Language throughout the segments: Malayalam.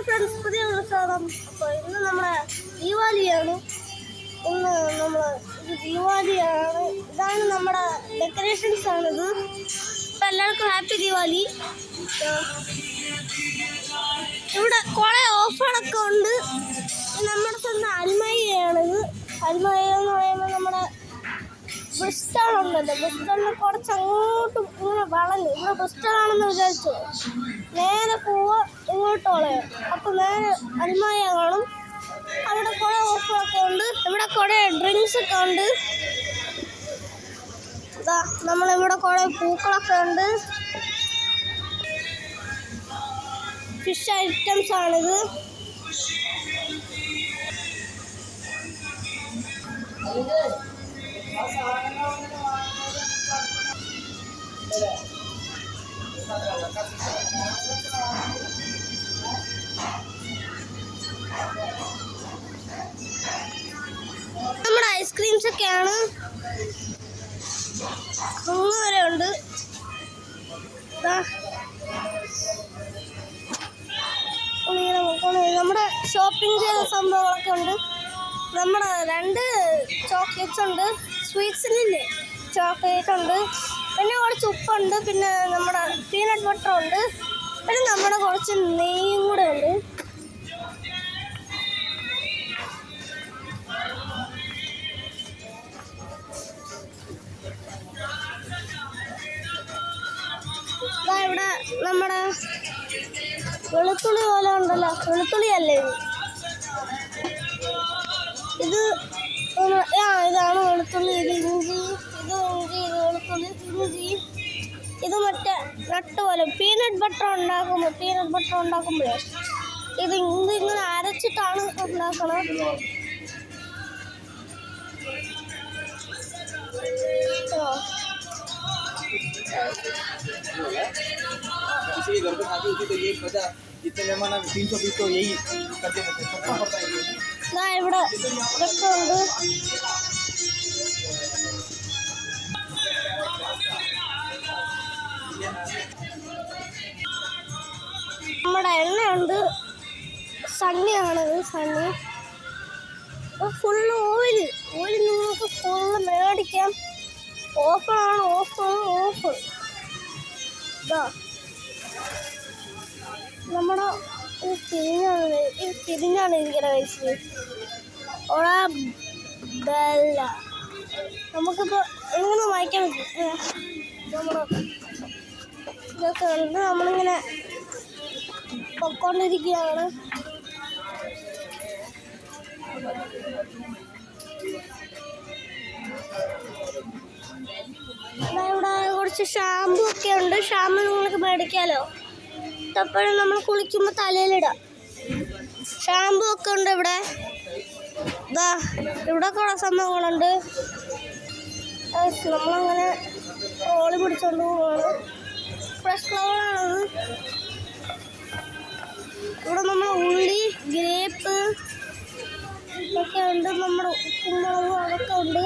ഫ്രണ്ട്സ്, പുതിയ സ്വാഗതം. അപ്പോൾ ഇന്ന് നമ്മുടെ ദീപാവലിയാണ്. ദീപാവലിയാണ്. ഇതാണ് നമ്മുടെ ഡെക്കറേഷൻസ് ആണിത്. അപ്പം എല്ലാവർക്കും ഹാപ്പി ദീപാവലി. ഇവിടെ കുറേ ഓഫറുകളൊക്കെ ഉണ്ട്. നമ്മുടെ സ്വന്തം അൽമയ്യാണിത്. അൽമയ്യ എന്ന് പറയുമ്പോൾ നമ്മുടെ ബ്രിസ്റ്റോൾ ഉണ്ടല്ലോ, ബ്രിസ്റ്റോളിനെ കുറച്ച് അങ്ങോട്ടും ഇങ്ങനെ വളഞ്ഞു. ഇവിടെ ബ്രിസ്റ്റോളാണെന്ന് വിചാരിച്ചു നേരെ പോവുക, ഇങ്ങോട്ട് വളയും. അപ്പോൾ നേരെ അൽമായ കാണും. അവിടെ കുറേ ഓഫറൊക്കെ ഉണ്ട്. ഇവിടെ കുറേ ഡ്രിങ്ക്സ് ഒക്കെ ഉണ്ട്. നമ്മളിവിടെ കുറേ പൂക്കളൊക്കെ ഉണ്ട്. ഫിഷ് ഐറ്റംസ് ആണിത്. നമ്മുടെ ഐസ്ക്രീംസ് ഒക്കെയാണ്. വരെ ഉണ്ട്. നമ്മുടെ ഷോപ്പിംഗ് ചെയ്ത സംഭവങ്ങളൊക്കെ ഉണ്ട്. നമ്മുടെ 2 ചോക്ലേറ്റ്സ് ഉണ്ട്. സ്വീറ്റ്സിനില്ലേ ചോക്ലേറ്റ് ഉണ്ട്. പിന്നെ കുറച്ച് ഉപ്പുണ്ട്. പിന്നെ നമ്മുടെ പീനട്ട് ബട്ടർ ഉണ്ട്. പിന്നെ നമ്മുടെ കുറച്ച് നെയ്യും കൂടെ ഉണ്ട്. ഇവിടെ നമ്മുടെ വെളുത്തുള്ളി പോലെ ഉണ്ടല്ലോ, വെളുത്തുള്ളി അല്ലേ ഇത്? ഇതാണ് വെളുത്തുള്ളി. ഇത് ഇഞ്ചി, ഇത് വെളുത്തുള്ളി, ഇഞ്ചി. ഇത് മറ്റേ നട്ട് പോലെ പീനട്ട് ബട്ടർ ഉണ്ടാക്കുമ്പോഴേ ഇത് ഇങ്ങനെ അരച്ചിട്ടാണ് ഉണ്ടാക്കണത്. ഇവിടെ ഇതൊക്കെ ഉണ്ട്. നമ്മുടെ എണ്ണയുണ്ട്. സണ്ണിയാണത്. സണ്ണി ഫുള്ള് ഓയിൽ നിങ്ങൾക്ക് ഫുള്ള് മേടിക്കാം. ഓഫറാണ്. ഓഫർ ഇതാ. നമ്മുടെ തിരിഞ്ഞാണ് ഇരിക്കണ വെച്ചത്. ഓടാ ബെല്ല. നമുക്കിപ്പോൾ ഇങ്ങനെ വായിക്കാൻ പറ്റും. നമ്മുടെ ഇതൊക്കെ ഉണ്ട്. നമ്മളിങ്ങനെ പൊക്കോണ്ടിരിക്കുകയാണ്. ഇവിടെ കുറച്ച് ഷാമ്പു ഒക്കെ ഉണ്ട്. ഷാമ്പു നിങ്ങൾക്ക് മേടിക്കാമല്ലോ. എപ്പോഴും നമ്മൾ കുളിക്കുമ്പോൾ തലയിലിടാം. ഷാമ്പു ഒക്കെ ഉണ്ട് ഇവിടെ. ഇവിടെ കുറേ സംഭവങ്ങളുണ്ട്. നമ്മളങ്ങനെ ഓളി പിടിച്ചോണ്ട് പോവാണ്. ഫ്രഷ് ഫ്ലവറാണത്. ഇവിടെ നമ്മൾ ഉള്ളി, ഗ്രേപ്പ് ഒക്കെ ഉണ്ട്. നമ്മുടെ ഉപ്പുമുളകും അതൊക്കെ ഉണ്ട്.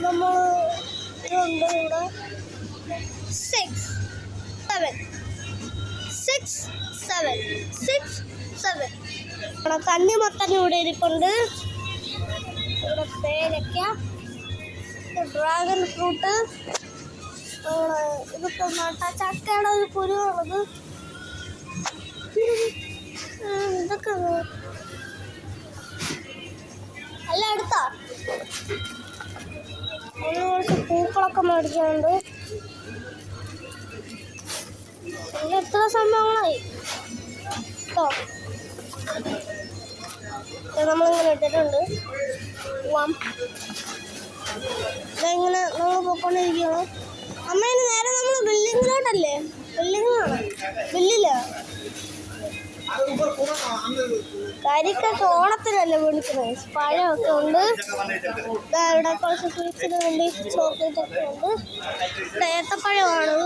നമ്മൾ ഇതുണ്ട്. ഇവിടെ 6 7 നമ്മുടെ തണ്ണിമത്തൻ ഇവിടെ ഇരിപ്പുണ്ട്. ഇവിടെ പേരയ്ക്ക, ഡ്രാഗൺ ഫ്രൂട്ട്, ഇതൊക്കെ ചക്കയുടെ ഒരു കുരുവാണത്. ഇതൊക്കെ അല്ല എടുത്താ. കുറച്ച് പൂക്കളൊക്കെ മേടിക്കുന്നുണ്ട്. പിന്നെ എത്ര സംഭവങ്ങളായി കേട്ടോ. നമ്മളിങ്ങനെ ഇട്ടിട്ടുണ്ട്. ഇതെങ്ങനെ നമ്മൾ പോയിക്കൊണ്ടിരിക്കുകയാണ്. അമ്മേന് നേരെ നമ്മൾ ബിൽഡിങ്ങിലോട്ടല്ലേ? ബില്ലില്ല കരിക്കൊക്കെ ഓണത്തിനല്ലേ വിളിക്കുന്നത്. പഴമൊക്കെ ഉണ്ട്. ഇവിടെ കുറച്ച് സ്വീറ്റ്സിന് വേണ്ടി ചോക്ലേറ്റ് ഒക്കെ ഉണ്ട്. ഏത്തപ്പഴമാണ്.